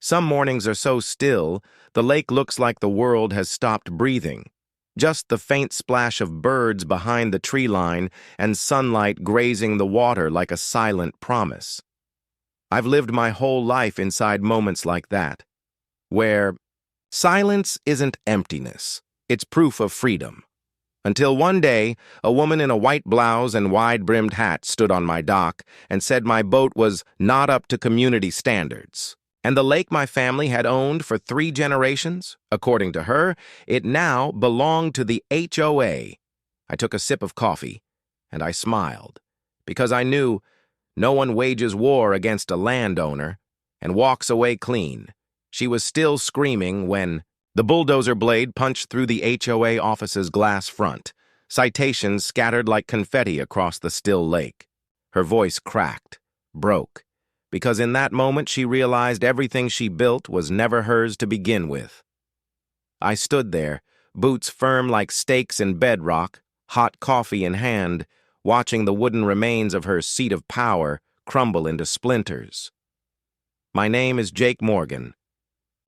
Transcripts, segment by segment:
Some mornings are so still, the lake looks like the world has stopped breathing. Just the faint splash of birds behind the tree line and sunlight grazing the water like a silent promise. I've lived my whole life inside moments like that, where silence isn't emptiness, it's proof of freedom. Until one day, a woman in a white blouse and wide-brimmed hat stood on my dock and said my boat was not up to community standards. And the lake my family had owned for 3 generations, according to her, it now belonged to the HOA. I took a sip of coffee, and I smiled, because I knew no one wages war against a landowner and walks away clean. She was still screaming when the bulldozer blade punched through the HOA office's glass front, citations scattered like confetti across the still lake. Her voice cracked, broke, because in that moment she realized everything she built was never hers to begin with. I stood there, boots firm like stakes in bedrock, hot coffee in hand, watching the wooden remains of her seat of power crumble into splinters. My name is Jake Morgan,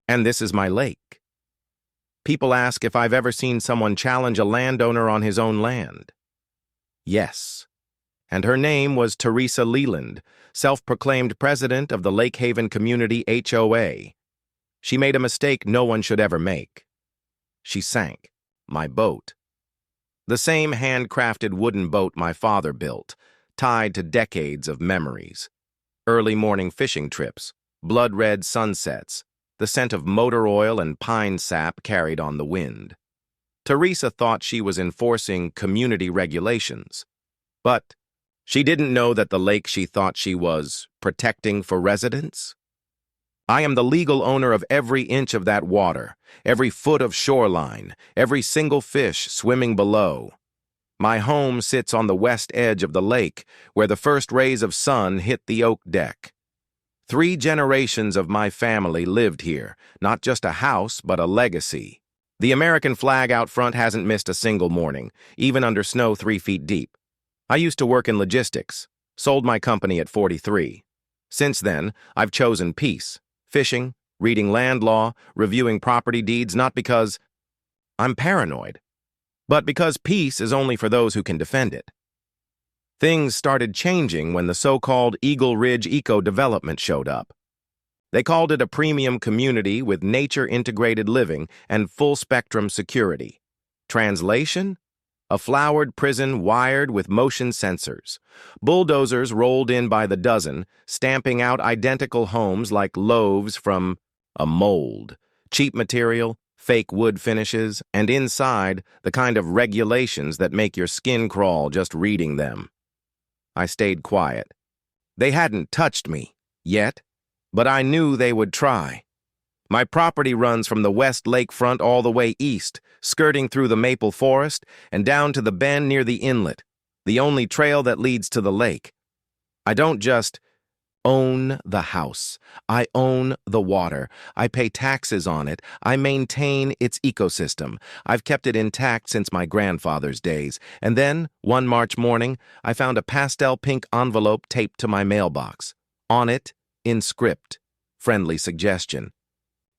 and this is my lake. People ask if I've ever seen someone challenge a landowner on his own land. Yes. And her name was Teresa Leland, self-proclaimed president of the Lake Haven Community HOA. She made a mistake no one should ever make. She sank my boat. The same handcrafted wooden boat my father built, tied to decades of memories. Early morning fishing trips, blood-red sunsets, the scent of motor oil and pine sap carried on the wind. Teresa thought she was enforcing community regulations, but she didn't know that the lake she thought she was protecting for residents. I am the legal owner of every inch of that water, every foot of shoreline, every single fish swimming below. My home sits on the west edge of the lake, where the first rays of sun hit the oak deck. 3 generations of my family lived here, not just a house, but a legacy. The American flag out front hasn't missed a single morning, even under snow 3 feet deep. I used to work in logistics, sold my company at 43. Since then, I've chosen peace, fishing, reading land law, reviewing property deeds, not because I'm paranoid, but because peace is only for those who can defend it. Things started changing when the so-called Eagle Ridge Eco-Development showed up. They called it a premium community with nature-integrated living and full-spectrum security. Translation? A flowered prison wired with motion sensors. Bulldozers rolled in by the dozen, stamping out identical homes like loaves from a mold. Cheap material, fake wood finishes, and inside, the kind of regulations that make your skin crawl just reading them. I stayed quiet. They hadn't touched me, yet, but I knew they would try. My property runs from the west lakefront all the way east, skirting through the maple forest and down to the bend near the inlet, the only trail that leads to the lake. I don't just own the house. I own the water. I pay taxes on it. I maintain its ecosystem. I've kept it intact since my grandfather's days. And then, one March morning, I found a pastel pink envelope taped to my mailbox. On it, in script, friendly suggestion.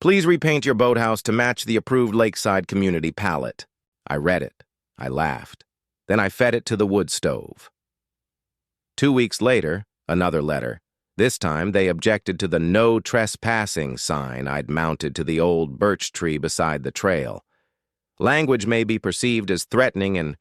Please repaint your boathouse to match the approved lakeside community palette. I read it. I laughed. Then I fed it to the wood stove. 2 weeks later, another letter. This time, they objected to the no trespassing sign I'd mounted to the old birch tree beside the trail. Language may be perceived as threatening and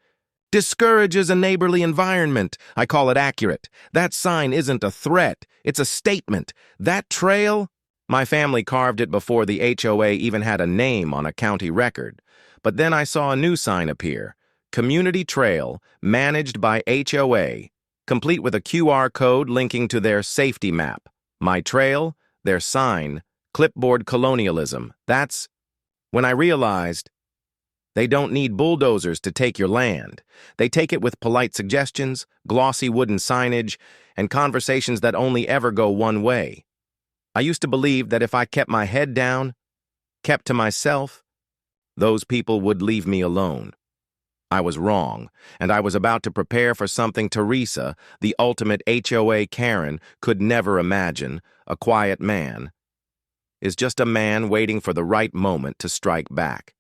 discourages a neighborly environment. I call it accurate. That sign isn't a threat. It's a statement. That trail, my family carved it before the HOA even had a name on a county record. But then I saw a new sign appear. Community Trail, managed by HOA. Complete with a QR code linking to their safety map. My trail, their sign, clipboard colonialism. That's when I realized they don't need bulldozers to take your land. They take it with polite suggestions, glossy wooden signage, and conversations that only ever go one way. I used to believe that if I kept my head down, kept to myself, those people would leave me alone. I was wrong, and I was about to prepare for something Teresa, the ultimate HOA Karen, could never imagine, a quiet man. is just a man waiting for the right moment to strike back.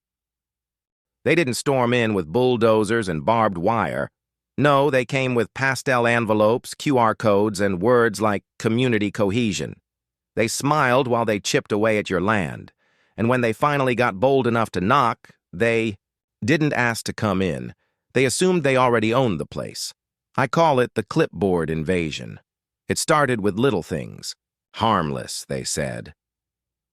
They didn't storm in with bulldozers and barbed wire. No, they came with pastel envelopes, QR codes, and words like community cohesion. They smiled while they chipped away at your land, and when they finally got bold enough to knock, they didn't ask to come in. They assumed they already owned the place. I call it the clipboard invasion. It started with little things. Harmless, they said.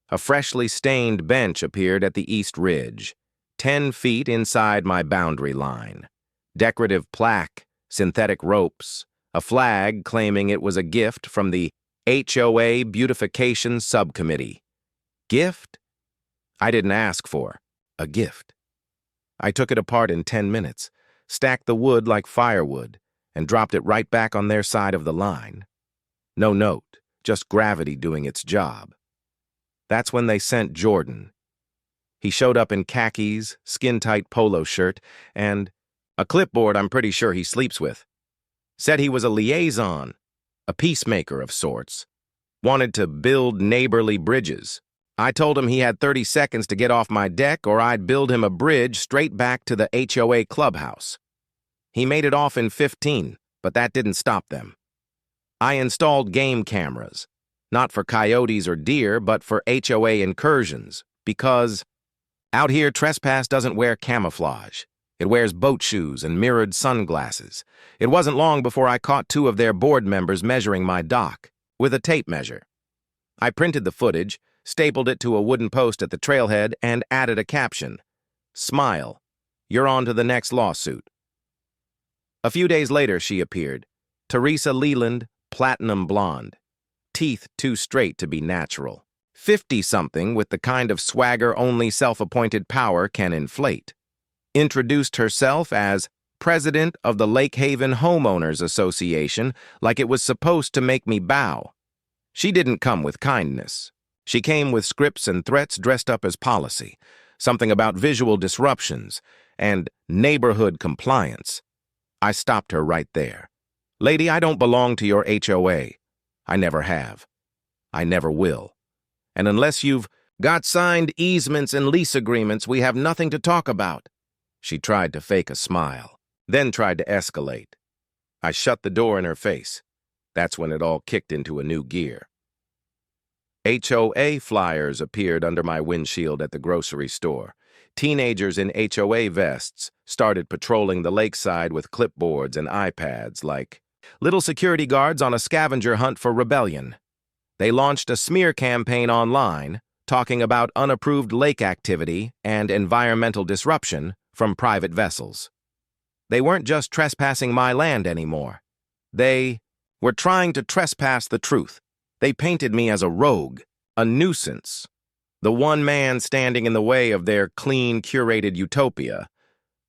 A freshly stained bench appeared at the east ridge, 10 feet inside my boundary line. Decorative plaque, synthetic ropes, a flag claiming it was a gift from the HOA Beautification Subcommittee. Gift? I didn't ask for a gift. I took it apart in 10 minutes, stacked the wood like firewood, and dropped it right back on their side of the line. No note, just gravity doing its job. That's when they sent Jordan. He showed up in khakis, skin-tight polo shirt, and a clipboard I'm pretty sure he sleeps with. Said he was a liaison, a peacemaker of sorts. Wanted to build neighborly bridges. I told him he had 30 seconds to get off my deck or I'd build him a bridge straight back to the HOA clubhouse. He made it off in 15, but that didn't stop them. I installed game cameras, not for coyotes or deer, but for HOA incursions, because out here trespass doesn't wear camouflage. It wears boat shoes and mirrored sunglasses. It wasn't long before I caught 2 of their board members measuring my dock with a tape measure. I printed the footage, stapled it to a wooden post at the trailhead, and added a caption. Smile. You're on to the next lawsuit. A few days later, she appeared. Teresa Leland, platinum blonde. Teeth too straight to be natural. 50-something with the kind of swagger only self-appointed power can inflate. Introduced herself as president of the Lake Haven Homeowners Association like it was supposed to make me bow. She didn't come with kindness. She came with scripts and threats dressed up as policy, something about visual disruptions and neighborhood compliance. I stopped her right there. Lady, I don't belong to your HOA. I never have. I never will. And unless you've got signed easements and lease agreements, we have nothing to talk about. She tried to fake a smile, then tried to escalate. I shut the door in her face. That's when it all kicked into a new gear. HOA flyers appeared under my windshield at the grocery store. Teenagers in HOA vests started patrolling the lakeside with clipboards and iPads like little security guards on a scavenger hunt for rebellion. They launched a smear campaign online talking about unapproved lake activity and environmental disruption from private vessels. They weren't just trespassing my land anymore. They were trying to trespass the truth. They painted me as a rogue, a nuisance, the one man standing in the way of their clean, curated utopia.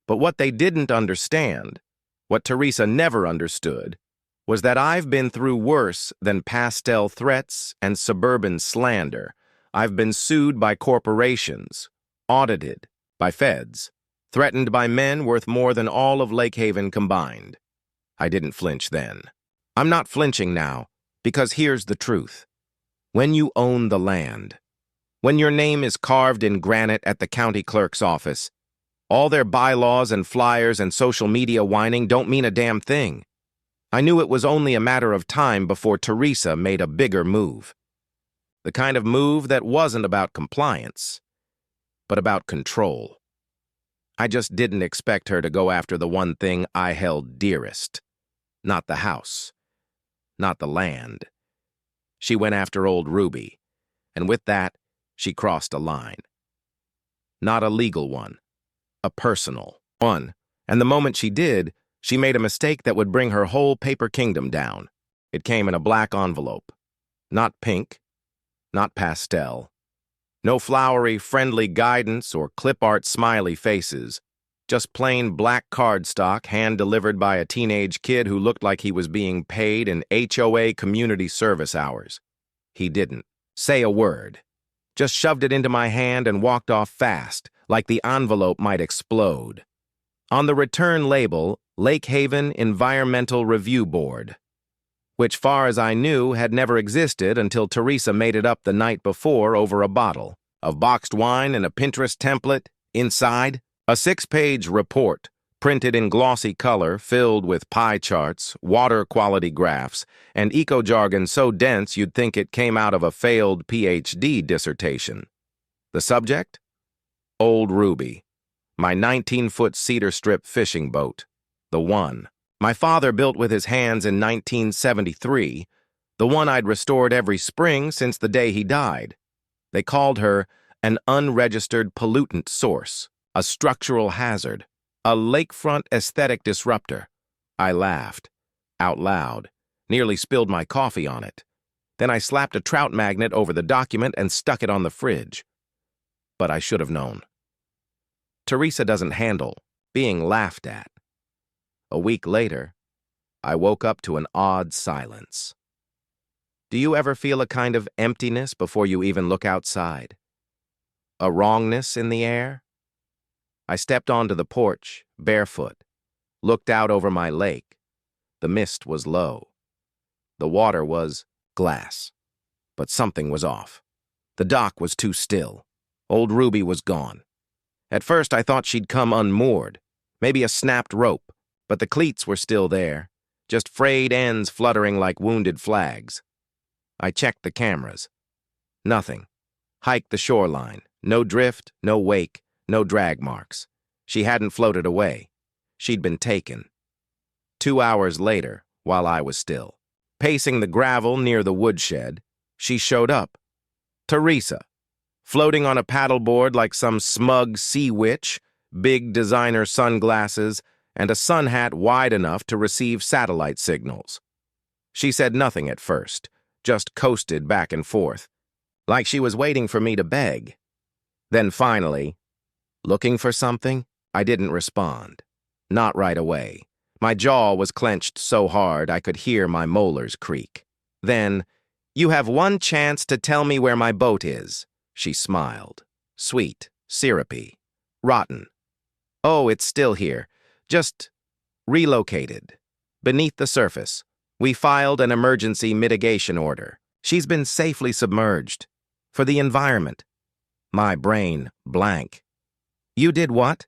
But what they didn't understand, what Teresa never understood, was that I've been through worse than pastel threats and suburban slander. I've been sued by corporations, audited by feds, threatened by men worth more than all of Lake Haven combined. I didn't flinch then. I'm not flinching now, because here's the truth. When you own the land, when your name is carved in granite at the county clerk's office, all their bylaws and flyers and social media whining don't mean a damn thing. I knew it was only a matter of time before Teresa made a bigger move. The kind of move that wasn't about compliance, but about control. I just didn't expect her to go after the one thing I held dearest. Not the house. Not the land. She went after old Ruby, and with that, she crossed a line. Not a legal one, a personal one, and the moment she did, she made a mistake that would bring her whole paper kingdom down. It came in a black envelope. Not pink, not pastel. No flowery, friendly guidance or clip art smiley faces. Just plain black cardstock hand-delivered by a teenage kid who looked like he was being paid in HOA community service hours. He didn't say a word. Just shoved it into my hand and walked off fast, like the envelope might explode. On the return label, Lake Haven Environmental Review Board. which far as I knew had never existed until Teresa made it up the night before over a bottle of boxed wine and a Pinterest template. Inside, a 6-page report, printed in glossy color, filled with pie charts, water quality graphs, and eco-jargon so dense you'd think it came out of a failed PhD dissertation. The subject? Old Ruby, my 19-foot cedar strip fishing boat, the one my father built with his hands in 1973, the one I'd restored every spring since the day he died. They called her an unregistered pollutant source, a structural hazard, a lakefront aesthetic disruptor. I laughed, out loud, nearly spilled my coffee on it. Then I slapped a trout magnet over the document and stuck it on the fridge. But I should have known. Teresa doesn't handle being laughed at. A week later, I woke up to an odd silence. Do you ever feel a kind of emptiness before you even look outside? A wrongness in the air? I stepped onto the porch, barefoot, looked out over my lake. The mist was low. The water was glass. But something was off. The dock was too still. Old Ruby was gone. At first I thought she'd come unmoored, maybe a snapped rope, but the cleats were still there, just frayed ends fluttering like wounded flags. I checked the cameras. Nothing. Hiked the shoreline. No drift, no wake, no drag marks. She hadn't floated away. She'd been taken. 2 hours later, while I was still pacing the gravel near the woodshed, she showed up. Teresa, floating on a paddleboard like some smug sea witch, big designer sunglasses, and a sun hat wide enough to receive satellite signals. She said nothing at first, just coasted back and forth, like she was waiting for me to beg. Then finally, looking for something, I didn't respond. Not right away. My jaw was clenched so hard I could hear my molars creak. Then, "You have one chance to tell me where my boat is," she smiled. Sweet, syrupy, rotten. "Oh, it's still here. Just relocated. Beneath the surface. We filed an emergency mitigation order. She's been safely submerged. For the environment." My brain blank. "You did what?"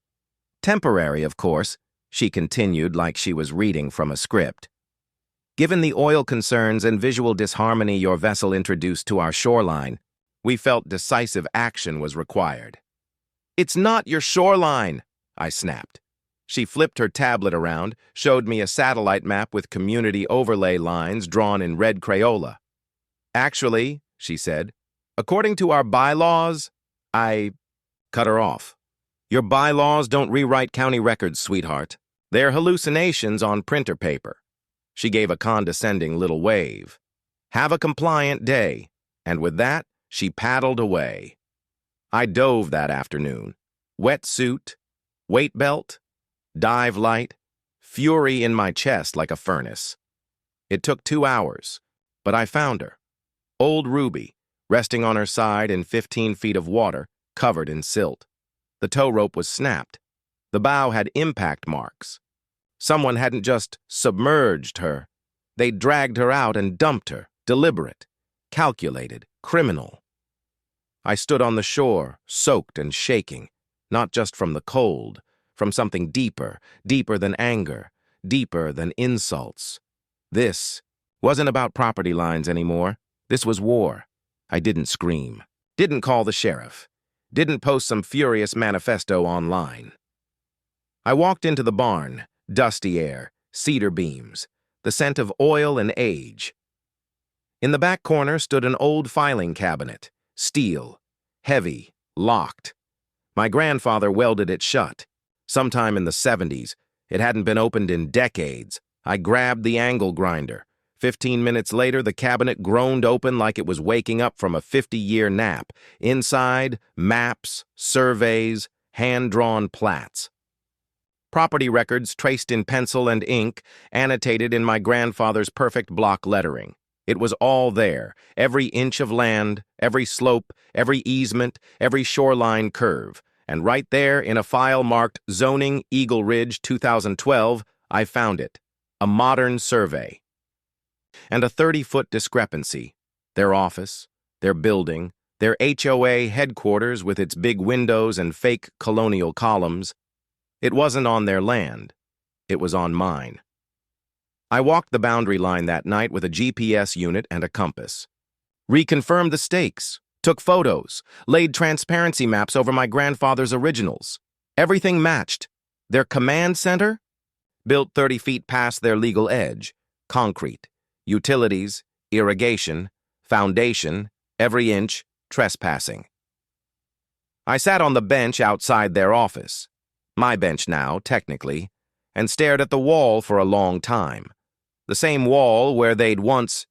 "Temporary, of course," she continued like she was reading from a script. "Given the oil concerns and visual disharmony your vessel introduced to our shoreline, we felt decisive action was required." "It's not your shoreline," I snapped. She flipped her tablet around, showed me a satellite map with community overlay lines drawn in red Crayola. "Actually," she said, "according to our bylaws," I cut her off. "Your bylaws don't rewrite county records, sweetheart. They're hallucinations on printer paper." She gave a condescending little wave. "Have a compliant day." And with that, she paddled away. I dove that afternoon. Wetsuit, weight belt, dive light, fury in my chest like a furnace. It took 2 hours, but I found her. Old Ruby, resting on her side in 15 feet of water, covered in silt. The tow rope was snapped. The bow had impact marks. Someone hadn't just submerged her. They'd dragged her out and dumped her, deliberate, calculated, criminal. I stood on the shore, soaked and shaking, not just from the cold, from something deeper, deeper than anger, deeper than insults. This wasn't about property lines anymore. This was war. I didn't scream, didn't call the sheriff, didn't post some furious manifesto online. I walked into the barn, dusty air, cedar beams, the scent of oil and age. In the back corner stood an old filing cabinet, steel, heavy, locked. My grandfather welded it shut. Sometime in the 70s, it hadn't been opened in decades. I grabbed the angle grinder. 15 minutes later, the cabinet groaned open like it was waking up from a 50-year nap. Inside, maps, surveys, hand-drawn plats. Property records traced in pencil and ink, annotated in my grandfather's perfect block lettering. It was all there, every inch of land, every slope, every easement, every shoreline curve. And right there, in a file marked Zoning Eagle Ridge 2012, I found it. A modern survey. and a 30-foot discrepancy. Their office, their building, their HOA headquarters with its big windows and fake colonial columns. It wasn't on their land. It was on mine. I walked the boundary line that night with a GPS unit and a compass. Reconfirmed the stakes, took photos, laid transparency maps over my grandfather's originals. Everything matched. Their command center? Built 30 feet past their legal edge. Concrete, utilities, irrigation, foundation, every inch, trespassing. I sat on the bench outside their office, my bench now, technically, and stared at the wall for a long time. The same wall where they'd once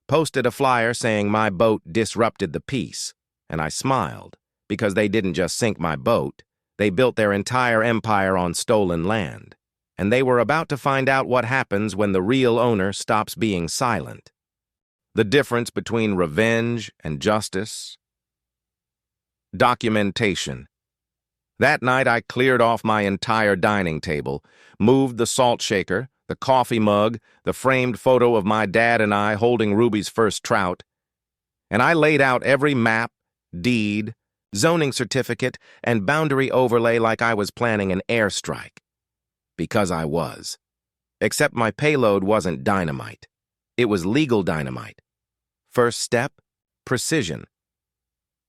posted a flyer saying my boat disrupted the peace, and I smiled, because they didn't just sink my boat, they built their entire empire on stolen land, and they were about to find out what happens when the real owner stops being silent. The difference between revenge and justice. Documentation. That night I cleared off my entire dining table, moved the salt shaker, the coffee mug, the framed photo of my dad and I holding Ruby's first trout, and I laid out every map, deed, zoning certificate, and boundary overlay like I was planning an airstrike. Because I was. Except my payload wasn't dynamite. It was legal dynamite. First step, precision.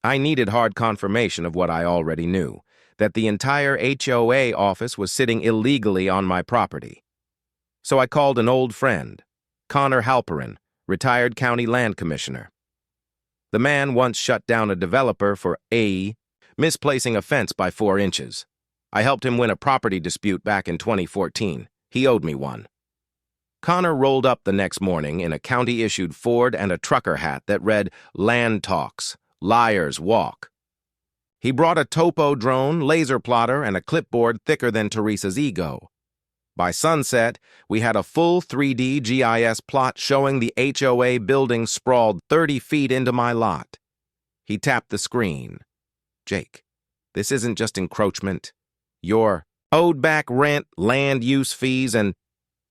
I needed hard confirmation of what I already knew, that the entire HOA office was sitting illegally on my property. So I called an old friend, Connor Halperin, retired county land commissioner. The man once shut down a developer for misplacing a fence by 4 inches. I helped him win a property dispute back in 2014. He owed me one. Connor rolled up the next morning in a county-issued Ford and a trucker hat that read, "Land Talks, Liars Walk." He brought a topo drone, laser plotter, and a clipboard thicker than Teresa's ego. By sunset, we had a full 3D GIS plot showing the HOA building sprawled 30 feet into my lot. He tapped the screen. "Jake, this isn't just encroachment. You're owed back rent, land use fees, and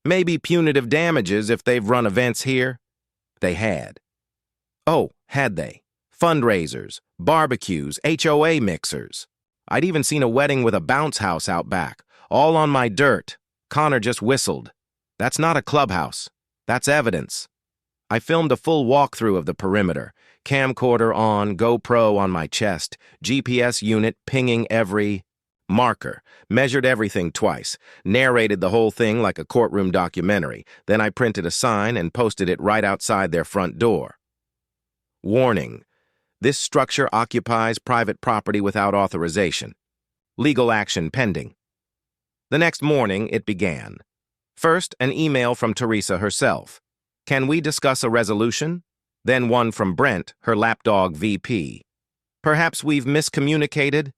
maybe punitive damages if they've run events here." They had. Oh, had they? Fundraisers, barbecues, HOA mixers. I'd even seen a wedding with a bounce house out back, all on my dirt. Connor just whistled. "That's not a clubhouse. That's evidence." I filmed a full walkthrough of the perimeter, camcorder on, GoPro on my chest, GPS unit pinging every marker, measured everything twice, narrated the whole thing like a courtroom documentary. Then I printed a sign and posted it right outside their front door. Warning: this structure occupies private property without authorization. Legal action pending. The next morning, it began. First, an email from Teresa herself. "Can we discuss a resolution?" Then one from Brent, her lapdog VP. "Perhaps we've miscommunicated?"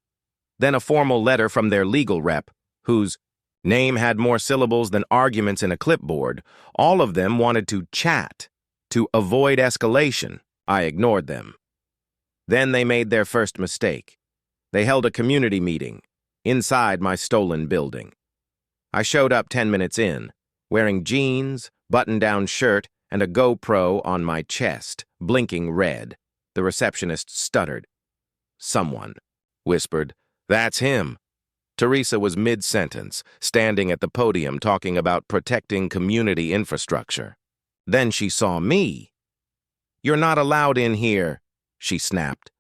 Then a formal letter from their legal rep, whose name had more syllables than arguments in a clipboard. All of them wanted to chat, to avoid escalation. I ignored them. Then they made their first mistake. They held a community meeting inside my stolen building. I showed up 10 minutes in, wearing jeans, button-down shirt, and a GoPro on my chest, blinking red. The receptionist stuttered. Someone whispered, "That's him." Teresa was mid-sentence, standing at the podium talking about protecting community infrastructure. Then she saw me. "You're not allowed in here," she snapped.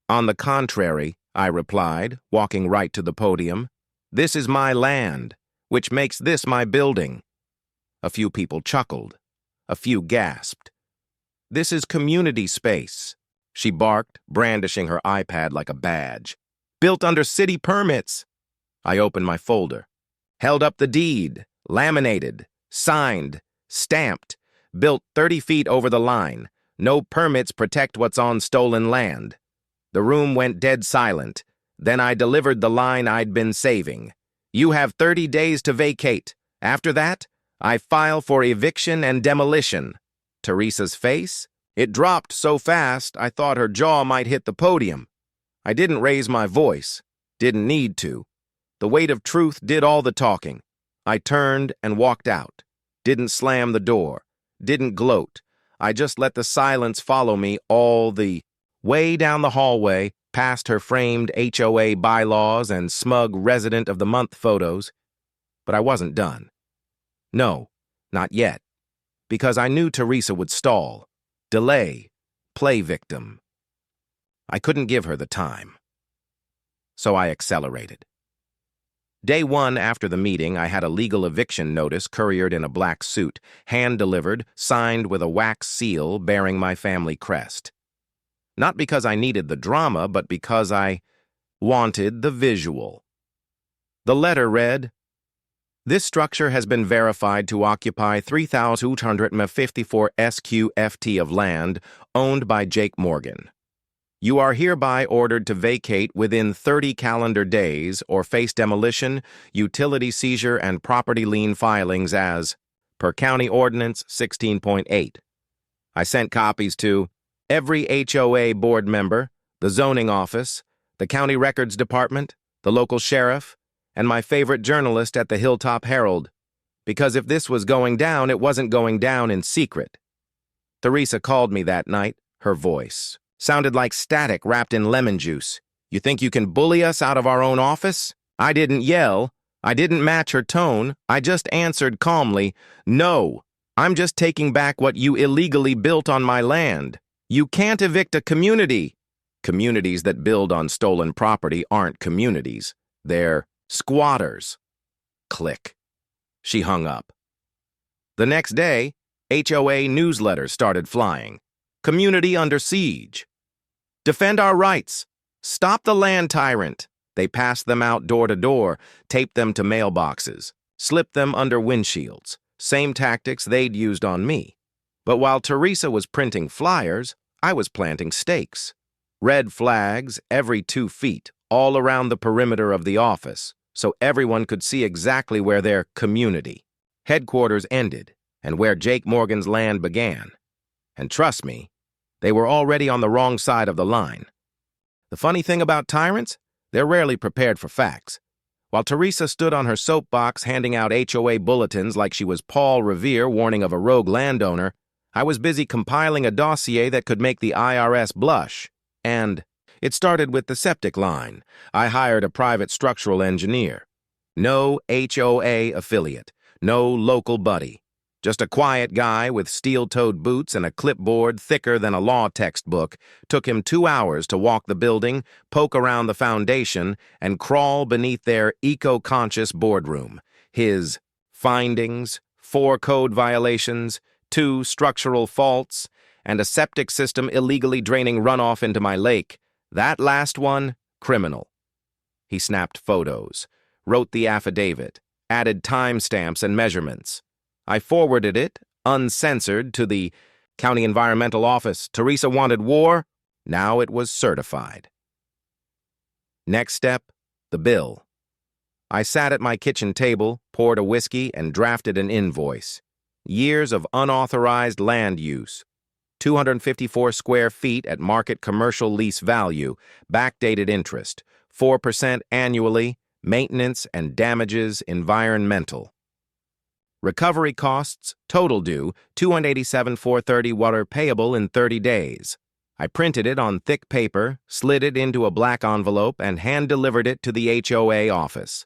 "On the contrary," I replied, walking right to the podium. "This is my land, which makes this my building." A few people chuckled. A few gasped. "This is community space," she barked, brandishing her iPad like a badge. "Built under city permits." I opened my folder, held up the deed, laminated, signed, stamped, built 30 feet over the line. No permits protect what's on stolen land. The room went dead silent. Then I delivered the line I'd been saving. "You have 30 days to vacate. After that, I file for eviction and demolition." Teresa's face? It dropped so fast I thought her jaw might hit the podium. I didn't raise my voice. Didn't need to. The weight of truth did all the talking. I turned and walked out. Didn't slam the door. Didn't gloat. I just let the silence follow me all the way down the hallway, past her framed HOA bylaws and smug Resident of the Month photos. But I wasn't done. No, not yet. Because I knew Teresa would stall, delay, play victim. I couldn't give her the time. So I accelerated. Day one after the meeting, I had a legal eviction notice couriered in a black suit, hand-delivered, signed with a wax seal bearing my family crest. Not because I needed the drama, but because I wanted the visual. The letter read, "This structure has been verified to occupy 3,254 SQFT of land owned by Jake Morgan. You are hereby ordered to vacate within 30 calendar days or face demolition, utility seizure, and property lien filings as per County Ordinance 16.8. I sent copies to every HOA board member, the zoning office, the county records department, the local sheriff, and my favorite journalist at the Hilltop Herald, because if this was going down, it wasn't going down in secret." Teresa called me that night, her voice sounded like static wrapped in lemon juice. "You think you can bully us out of our own office?" I didn't yell. I didn't match her tone. I just answered calmly, "No, I'm just taking back what you illegally built on my land. You can't evict a community." Communities that build on stolen property aren't communities. They're squatters. Click. She hung up. The next day, HOA newsletters started flying. Community under siege. Defend our rights. Stop the land tyrant. They passed them out door to door, taped them to mailboxes, slipped them under windshields. Same tactics they'd used on me. But while Teresa was printing flyers, I was planting stakes. Red flags every 2 feet, all around the perimeter of the office, so everyone could see exactly where their community headquarters ended and where Jake Morgan's land began. And trust me, they were already on the wrong side of the line. The funny thing about tyrants, they're rarely prepared for facts. While Teresa stood on her soapbox handing out HOA bulletins like she was Paul Revere warning of a rogue landowner, I was busy compiling a dossier that could make the IRS blush. And it started with the septic line. I hired a private structural engineer. No HOA affiliate, no local buddy. Just a quiet guy with steel-toed boots and a clipboard thicker than a law textbook. Took him 2 hours to walk the building, poke around the foundation, and crawl beneath their eco-conscious boardroom. His findings, 4 code violations, 2 structural faults, and a septic system illegally draining runoff into my lake. That last one, criminal. He snapped photos, wrote the affidavit, added timestamps and measurements. I forwarded it, uncensored, to the County Environmental Office. Teresa wanted war. Now it was certified. Next step, the bill. I sat at my kitchen table, poured a whiskey, and drafted an invoice. Years of unauthorized land use. 254 square feet at market commercial lease value, backdated interest, 4% annually, maintenance and damages environmental. Recovery costs, total due, $287,430 water payable in 30 days. I printed it on thick paper, slid it into a black envelope, and hand-delivered it to the HOA office.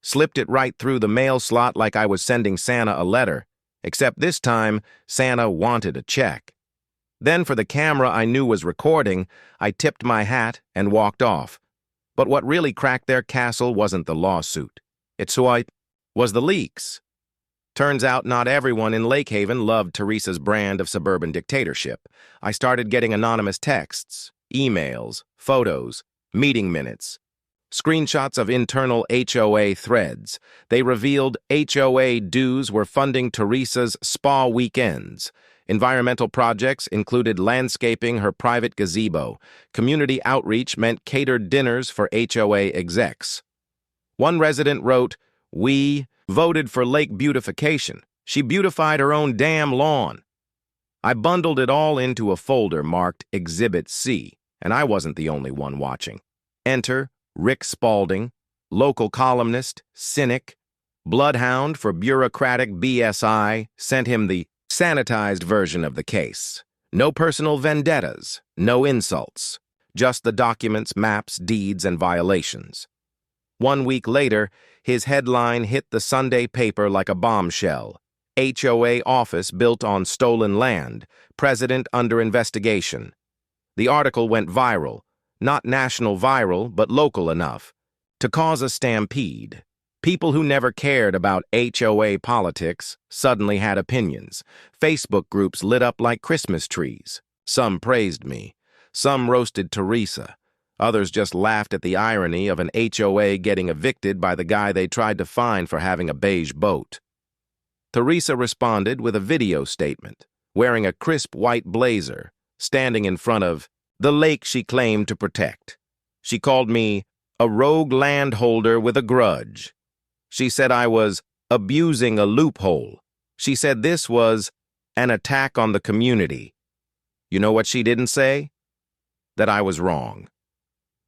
Slipped it right through the mail slot like I was sending Santa a letter, except this time, Santa wanted a check. Then for the camera I knew was recording, I tipped my hat and walked off. But what really cracked their castle wasn't the lawsuit. It was the leaks. Turns out not everyone in Lake Haven loved Teresa's brand of suburban dictatorship. I started getting anonymous texts, emails, photos, meeting minutes, screenshots of internal HOA threads. They revealed HOA dues were funding Teresa's spa weekends. Environmental projects included landscaping her private gazebo. Community outreach meant catered dinners for HOA execs. One resident wrote, "We voted for lake beautification. She beautified her own damn lawn." I bundled it all into a folder marked Exhibit C, and I wasn't the only one watching. Enter Rick Spaulding, local columnist, cynic, bloodhound for bureaucratic BSI, sent him the Sanitized version of the case. No personal vendettas, no insults. Just the documents, maps, deeds, and violations. 1 week later, his headline hit the Sunday paper like a bombshell. HOA office built on stolen land. President under investigation. The article went viral. Not national viral, but local enough. To cause a stampede. People who never cared about HOA politics suddenly had opinions. Facebook groups lit up like Christmas trees. Some praised me. Some roasted Teresa. Others just laughed at the irony of an HOA getting evicted by the guy they tried to fine for having a beige boat. Teresa responded with a video statement, wearing a crisp white blazer, standing in front of the lake she claimed to protect. She called me a rogue landholder with a grudge. She said I was abusing a loophole. She said this was an attack on the community. You know what she didn't say? That I was wrong.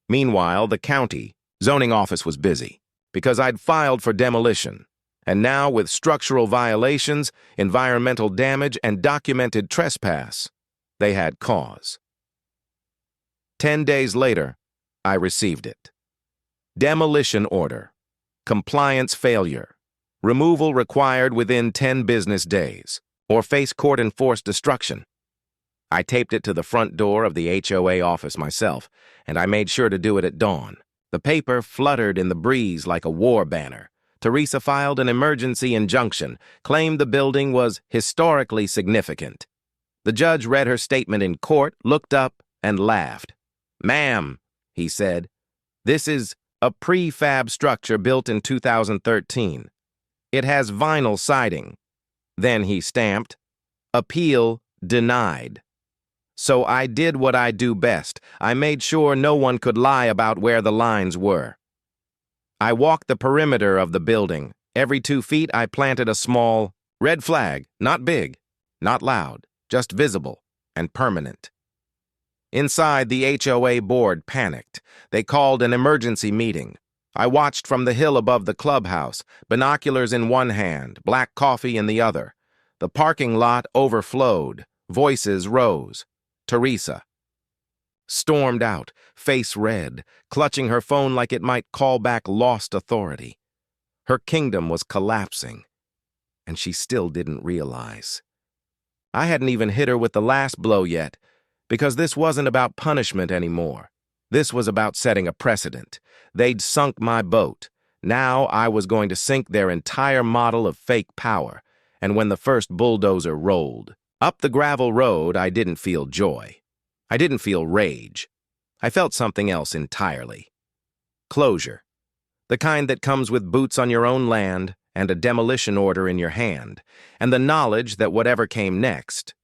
Meanwhile, the county zoning office was busy because I'd filed for demolition. And now, with structural violations, environmental damage, and documented trespass, they had cause. 10 days later, I received it. Demolition order. Compliance failure. Removal required within 10 business days, or face court-enforced destruction. I taped it to the front door of the HOA office myself, and I made sure to do it at dawn. The paper fluttered in the breeze like a war banner. Teresa filed an emergency injunction, claimed the building was historically significant. The judge read her statement in court, looked up, and laughed. "Ma'am," he said, "this is a prefab structure built in 2013. It has vinyl siding." Then he stamped, "Appeal denied." So I did what I do best. I made sure no one could lie about where the lines were. I walked the perimeter of the building. Every 2 feet, I planted a small red flag, not big, not loud, just visible and permanent. Inside, the HOA board panicked. They called an emergency meeting. I watched from the hill above the clubhouse, binoculars in one hand, black coffee in the other. The parking lot overflowed. Voices rose. Teresa stormed out, face red, clutching her phone like it might call back lost authority. Her kingdom was collapsing, and she still didn't realize. I hadn't even hit her with the last blow yet, because this wasn't about punishment anymore. This was about setting a precedent. They'd sunk my boat. Now I was going to sink their entire model of fake power, and when the first bulldozer rolled up the gravel road, I didn't feel joy. I didn't feel rage. I felt something else entirely. Closure. The kind that comes with boots on your own land and a demolition order in your hand, and the knowledge that whatever came next,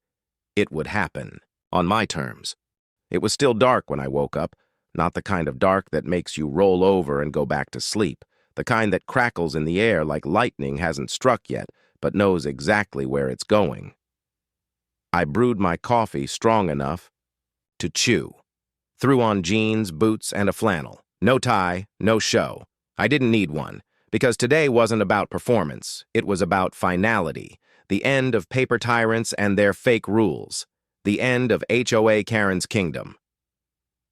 it would happen on my terms. It was still dark when I woke up, not the kind of dark that makes you roll over and go back to sleep, the kind that crackles in the air like lightning hasn't struck yet, but knows exactly where it's going. I brewed my coffee strong enough to chew. Threw on jeans, boots, and a flannel. No tie, no show. I didn't need one, because today wasn't about performance. It was about finality, the end of paper tyrants and their fake rules, the end of HOA Karen's kingdom.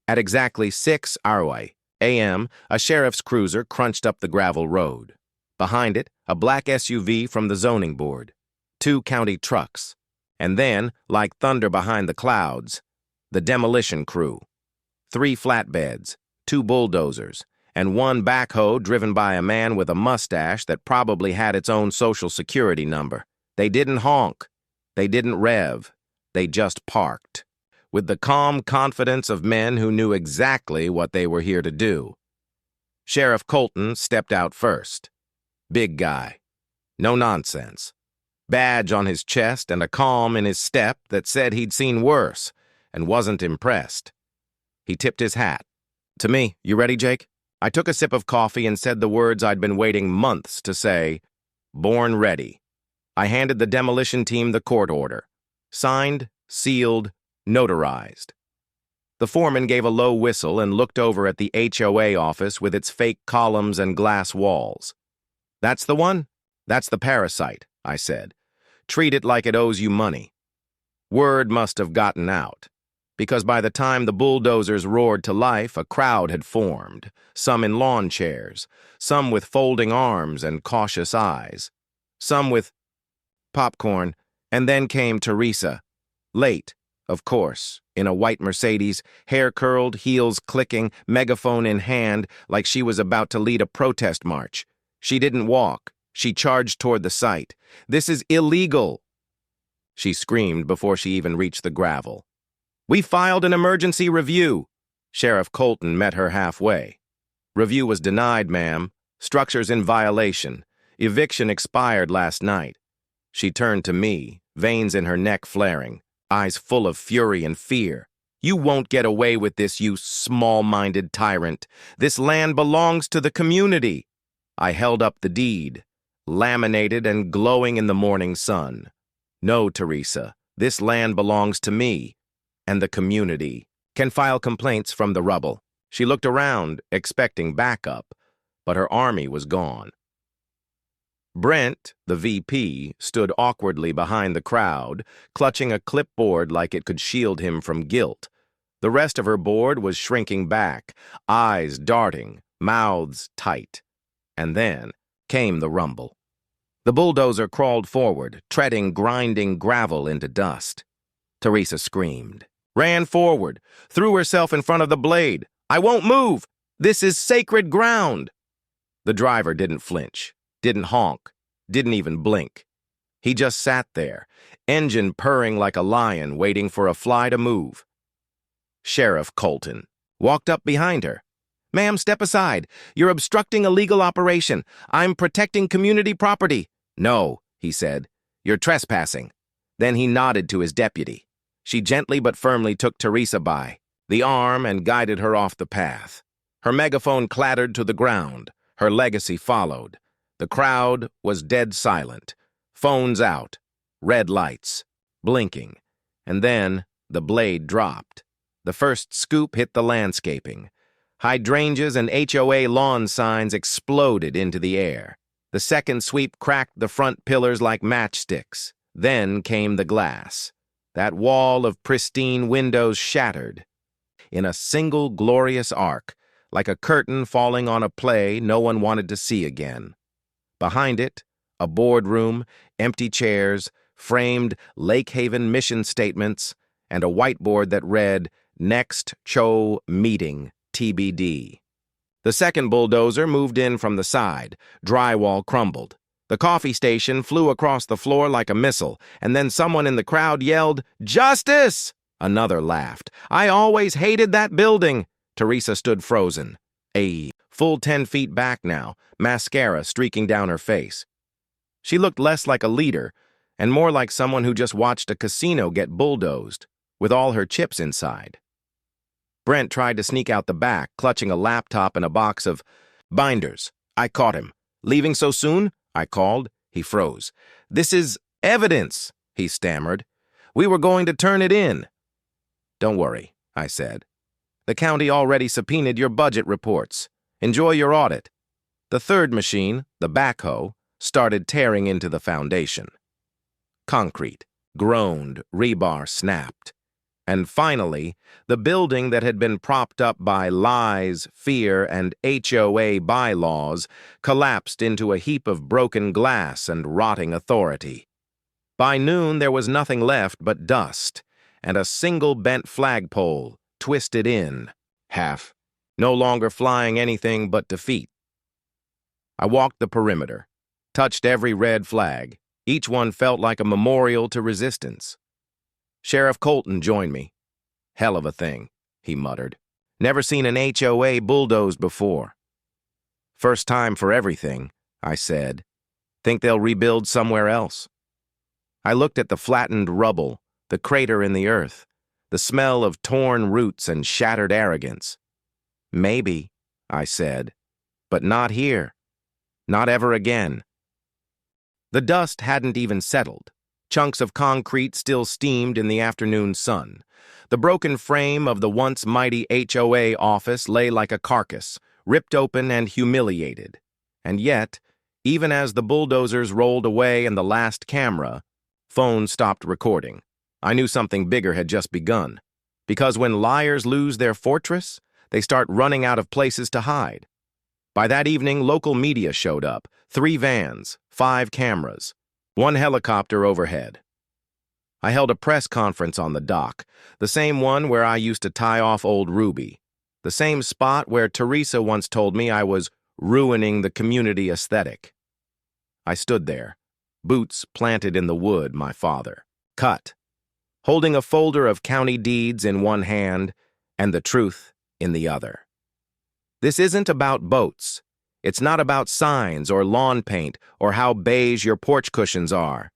At exactly 6 a.m., a sheriff's cruiser crunched up the gravel road. Behind it, a black SUV from the zoning board, 2 county trucks, and then, like thunder behind the clouds, the demolition crew. 3 flatbeds, 2 bulldozers, and 1 backhoe driven by a man with a mustache that probably had its own social security number. They didn't honk. They didn't rev. They just parked, with the calm confidence of men who knew exactly what they were here to do. Sheriff Colton stepped out first. Big guy. No nonsense. Badge on his chest and a calm in his step that said he'd seen worse and wasn't impressed. He tipped his hat. "To me, you ready, Jake?" I took a sip of coffee and said the words I'd been waiting months to say. Born ready. I handed the demolition team the court order. Signed, sealed, notarized. The foreman gave a low whistle and looked over at the HOA office with its fake columns and glass walls. "That's the one? That's the parasite," I said. Treat it like it owes you money. Word must have gotten out, because by the time the bulldozers roared to life, a crowd had formed, some in lawn chairs, some with folding arms and cautious eyes, some with popcorn, and then came Teresa, late, of course, in a white Mercedes, hair curled, heels clicking, megaphone in hand, like she was about to lead a protest march. She didn't walk. She charged toward the site. "This is illegal!" she screamed before she even reached the gravel. "We filed an emergency review." Sheriff Colton met her halfway. "Review was denied, ma'am. Structure's in violation. Eviction expired last night." She turned to me, veins in her neck flaring, eyes full of fury and fear. "You won't get away with this, you small-minded tyrant. This land belongs to the community." I held up the deed, laminated and glowing in the morning sun. "No, Teresa, this land belongs to me, and the community can file complaints from the rubble." She looked around, expecting backup, but her army was gone. Brent, the VP, stood awkwardly behind the crowd, clutching a clipboard like it could shield him from guilt. The rest of her board was shrinking back, eyes darting, mouths tight. And then came the rumble. The bulldozer crawled forward, treading grinding gravel into dust. Teresa screamed, ran forward, threw herself in front of the blade. "I won't move! This is sacred ground!" The driver didn't flinch, didn't honk, didn't even blink. He just sat there, engine purring like a lion waiting for a fly to move. Sheriff Colton walked up behind her. "Ma'am, step aside. You're obstructing a legal operation. I'm protecting community property." "No," he said. "You're trespassing." Then he nodded to his deputy. She gently but firmly took Teresa by the arm and guided her off the path. Her megaphone clattered to the ground. Her legacy followed. The crowd was dead silent. Phones out. Red lights. Blinking. And then the blade dropped. The first scoop hit the landscaping. Hydrangeas and HOA lawn signs exploded into the air. The second sweep cracked the front pillars like matchsticks. Then came the glass. That wall of pristine windows shattered. In a single glorious arc, like a curtain falling on a play no one wanted to see again. Behind it, a boardroom, empty chairs, framed Lake Haven mission statements, and a whiteboard that read, "Next HOA meeting, TBD." The second bulldozer moved in from the side. Drywall crumbled. The coffee station flew across the floor like a missile, and then someone in the crowd yelled, "Justice!" Another laughed. "I always hated that building." Teresa stood frozen. A full 10 feet back now, mascara streaking down her face. She looked less like a leader and more like someone who just watched a casino get bulldozed, with all her chips inside. Brent tried to sneak out the back, clutching a laptop and a box of binders. I caught him. "Leaving so soon?" I called. He froze. "This is evidence," he stammered. "We were going to turn it in." "Don't worry," I said. "The county already subpoenaed your budget reports. Enjoy your audit." The third machine, the backhoe, started tearing into the foundation. Concrete groaned, rebar snapped. And finally, the building that had been propped up by lies, fear, and HOA bylaws collapsed into a heap of broken glass and rotting authority. By noon, there was nothing left but dust and a single bent flagpole, twisted in half, no longer flying anything but defeat. I walked the perimeter, touched every red flag. Each one felt like a memorial to resistance. Sheriff Colton joined me. "Hell of a thing," he muttered. "Never seen an HOA bulldozed before." "First time for everything," I said. "Think they'll rebuild somewhere else?" I looked at the flattened rubble, the crater in the earth, the smell of torn roots and shattered arrogance. "Maybe," I said, "but not here. Not ever again." The dust hadn't even settled. Chunks of concrete still steamed in the afternoon sun. The broken frame of the once mighty HOA office lay like a carcass, ripped open and humiliated. And yet, even as the bulldozers rolled away and the last camera Phone stopped recording. I knew something bigger had just begun. Because when liars lose their fortress, they start running out of places to hide. By that evening, local media showed up. 3 vans, 5 cameras, 1 helicopter overhead. I held a press conference on the dock, the same one where I used to tie off old Ruby, the same spot where Teresa once told me I was ruining the community aesthetic. I stood there, boots planted in the wood, my father, cut, holding a folder of county deeds in one hand and the truth in the other. This isn't about boats. It's not about signs or lawn paint or how beige your porch cushions are.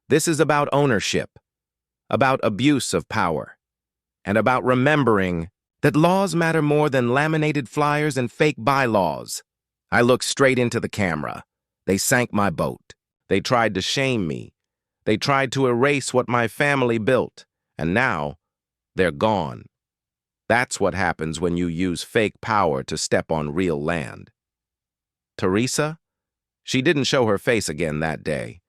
This is about ownership, about abuse of power, and about remembering that laws matter more than laminated flyers and fake bylaws. I looked straight into the camera. They sank my boat. They tried to shame me. They tried to erase what my family built, and now they're gone. That's what happens when you use fake power to step on real land. Teresa? She didn't show her face again that day,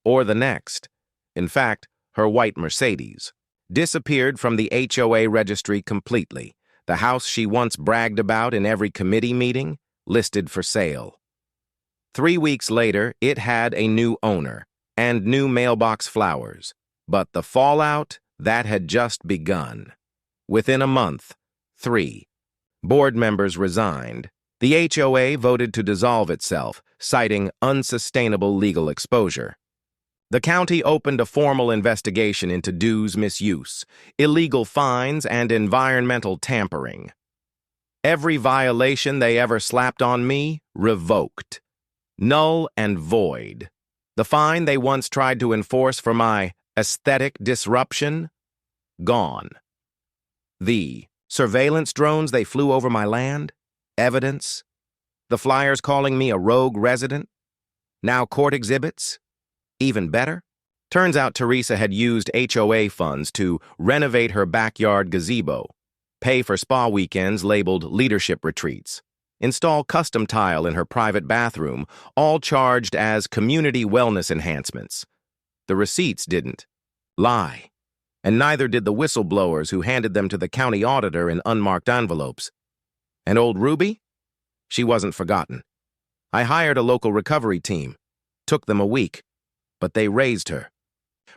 or the next. In fact, her white Mercedes disappeared from the HOA registry completely. The house she once bragged about in every committee meeting, listed for sale. 3 weeks later, it had a new owner and new mailbox flowers. But the fallout, that had just begun. Within a month, 3 board members resigned. The HOA voted to dissolve itself, citing unsustainable legal exposure. The county opened a formal investigation into dues misuse, illegal fines, and environmental tampering. Every violation they ever slapped on me, revoked. Null and void. The fine they once tried to enforce for my aesthetic disruption, gone. The surveillance drones they flew over my land, evidence. The flyers calling me a rogue resident, now court exhibits. Even better, turns out Teresa had used HOA funds to renovate her backyard gazebo, pay for spa weekends labeled leadership retreats, install custom tile in her private bathroom, all charged as community wellness enhancements. The receipts didn't lie, and neither did the whistleblowers who handed them to the county auditor in unmarked envelopes. And old Ruby? She wasn't forgotten. I hired a local recovery team. Took them a week, but they raised her.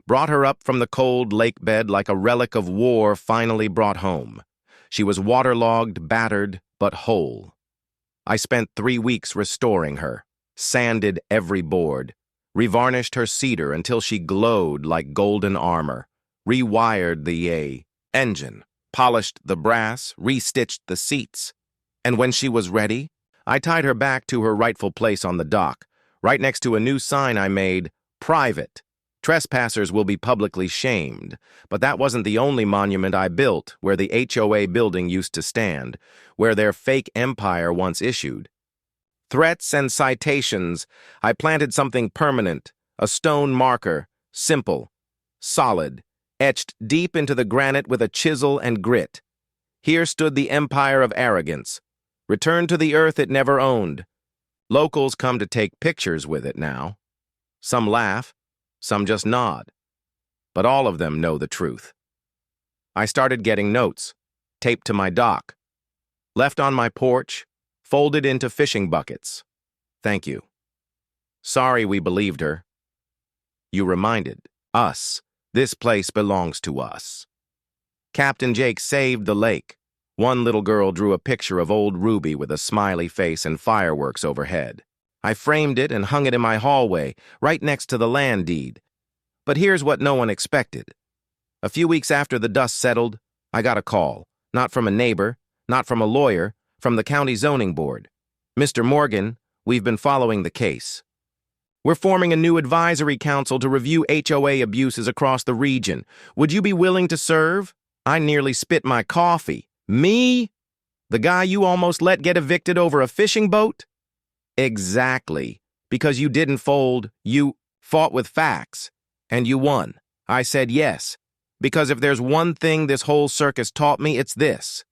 Brought her up from the cold lake bed like a relic of war finally brought home. She was waterlogged, battered, but whole. I spent 3 weeks restoring her, sanded every board, revarnished her cedar until she glowed like golden armor, rewired the engine, polished the brass, restitched the seats. And when she was ready, I tied her back to her rightful place on the dock, right next to a new sign I made, Private. Trespassers will be publicly shamed. But that wasn't the only monument I built where the HOA building used to stand, where their fake empire once issued. Threats and citations, I planted something permanent, a stone marker, simple, solid, etched deep into the granite with a chisel and grit. Here stood the empire of arrogance, returned to the earth it never owned. Locals come to take pictures with it now. Some laugh, some just nod. But all of them know the truth. I started getting notes, taped to my dock, left on my porch, folded into fishing buckets. Thank you. Sorry we believed her. You reminded us. This place belongs to us. Captain Jake saved the lake. One little girl drew a picture of old Ruby with a smiley face and fireworks overhead. I framed it and hung it in my hallway, right next to the land deed. But here's what no one expected. A few weeks after the dust settled, I got a call. Not from a neighbor, not from a lawyer, from the county zoning board. Mr. Morgan, we've been following the case. We're forming a new advisory council to review HOA abuses across the region. Would you be willing to serve? I nearly spit my coffee. Me? The guy you almost let get evicted over a fishing boat? Exactly. Because you didn't fold, you fought with facts. And you won. I said yes. Because if there's one thing this whole circus taught me, it's this.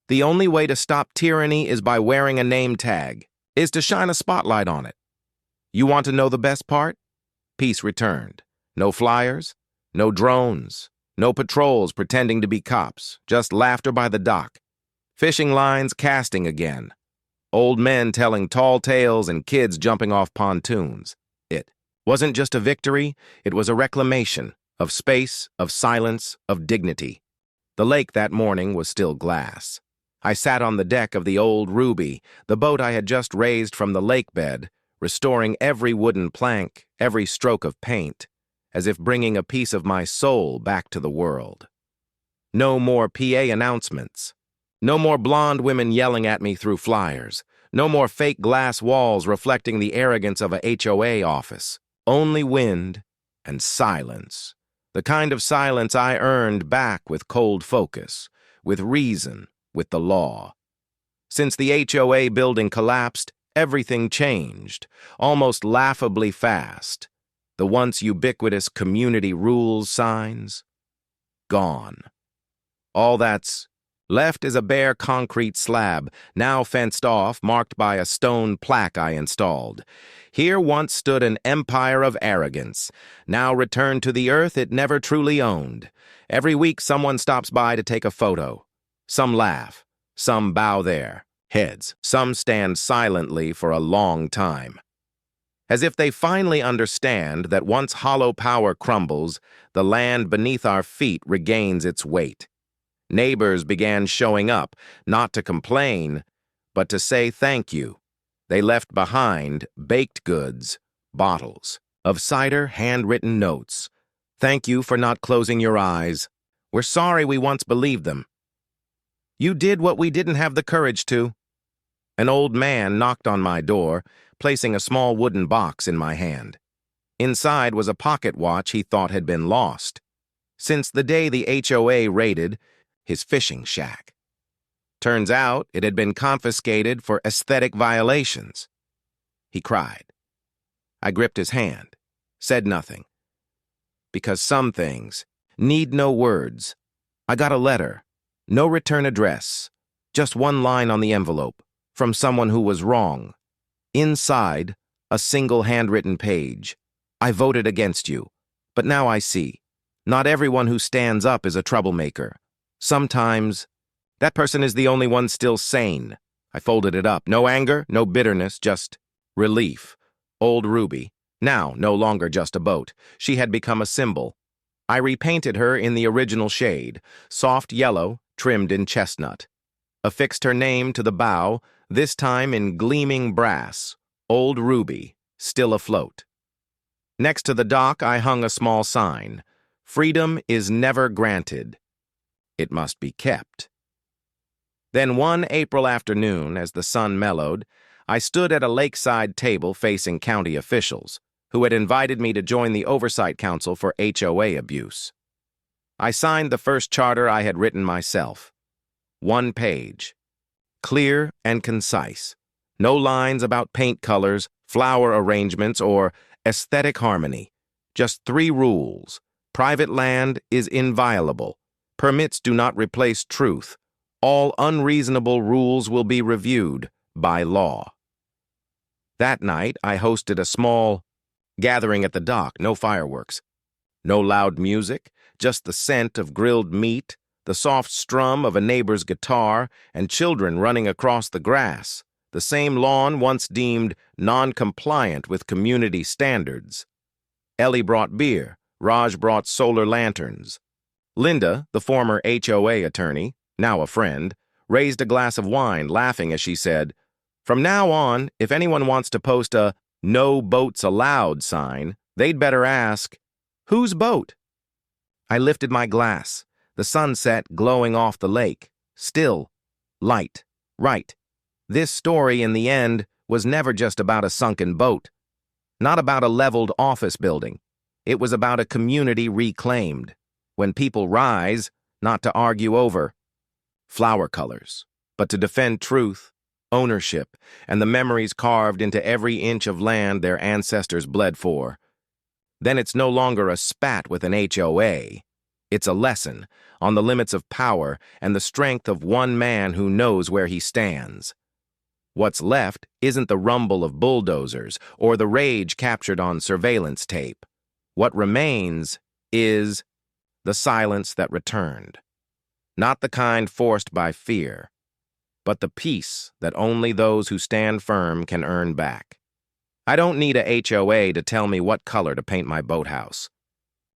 The only way to stop tyranny is by wearing a name tag, is to shine a spotlight on it. You want to know the best part? Peace returned. No flyers, no drones, no patrols pretending to be cops, just laughter by the dock. Fishing lines casting again. Old men telling tall tales and kids jumping off pontoons. It wasn't just a victory, it was a reclamation of space, of silence, of dignity. The lake that morning was still glass. I sat on the deck of the old Ruby, the boat I had just raised from the lake bed, restoring every wooden plank, every stroke of paint, as if bringing a piece of my soul back to the world. No more PA announcements. No more blonde women yelling at me through flyers. No more fake glass walls reflecting the arrogance of a HOA office. Only wind and silence. The kind of silence I earned back with cold focus, with reason, with the law. Since the HOA building collapsed, everything changed, almost laughably fast. The once ubiquitous community rules signs, gone. All that's left is a bare concrete slab, now fenced off, marked by a stone plaque I installed. Here once stood an empire of arrogance, now returned to the earth it never truly owned. Every week someone stops by to take a photo. Some laugh, some bow their heads, some stand silently for a long time. As if they finally understand that once hollow power crumbles, the land beneath our feet regains its weight. Neighbors began showing up, not to complain, but to say thank you. They left behind baked goods, bottles of cider, handwritten notes. Thank you for not closing your eyes. We're sorry we once believed them. You did what we didn't have the courage to. An old man knocked on my door, placing a small wooden box in my hand. Inside was a pocket watch he thought had been lost. Since the day the HOA raided his fishing shack. Turns out it had been confiscated for aesthetic violations. He cried. I gripped his hand, said nothing. Because some things need no words. I got a letter, no return address, just one line on the envelope, from someone who was wrong. Inside, a single handwritten page. I voted against you, but now I see. Not everyone who stands up is a troublemaker. Sometimes, that person is the only one still sane. I folded it up. No anger, no bitterness, just relief. Old Ruby, now no longer just a boat. She had become a symbol. I repainted her in the original shade, soft yellow, trimmed in chestnut. Affixed her name to the bow, this time in gleaming brass. Old Ruby, still afloat. Next to the dock, I hung a small sign. Freedom is never granted. It must be kept. Then one April afternoon, as the sun mellowed, I stood at a lakeside table facing county officials, who had invited me to join the Oversight Council for HOA abuse. I signed the first charter I had written myself. 1 page. Clear and concise. No lines about paint colors, flower arrangements, or aesthetic harmony. Just 3 rules. Private land is inviolable. Permits do not replace truth. All unreasonable rules will be reviewed by law. That night, I hosted a small gathering at the dock, no fireworks. No loud music, just the scent of grilled meat, the soft strum of a neighbor's guitar, and children running across the grass, the same lawn once deemed non-compliant with community standards. Ellie brought beer, Raj brought solar lanterns. Linda, the former HOA attorney, now a friend, raised a glass of wine, laughing as she said, "From now on, if anyone wants to post a 'No boats allowed' sign, they'd better ask, 'Whose boat?'" I lifted my glass, the sunset glowing off the lake, still, light, right. This story, in the end, was never just about a sunken boat, not about a leveled office building. It was about a community reclaimed. When people rise, not to argue over flower colors, but to defend truth, ownership, and the memories carved into every inch of land their ancestors bled for. Then it's no longer a spat with an HOA. It's a lesson on the limits of power and the strength of one man who knows where he stands. What's left isn't the rumble of bulldozers or the rage captured on surveillance tape. What remains is the silence that returned. Not the kind forced by fear, but the peace that only those who stand firm can earn back. I don't need a HOA to tell me what color to paint my boathouse.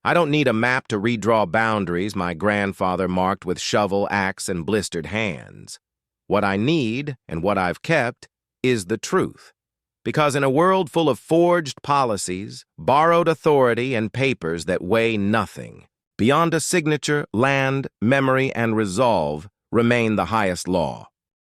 I don't need a map to redraw boundaries my grandfather marked with shovel, axe, and blistered hands. What I need, and what I've kept, is the truth. Because in a world full of forged policies, borrowed authority, and papers that weigh nothing, beyond a signature, land, memory, and resolve remain the highest law.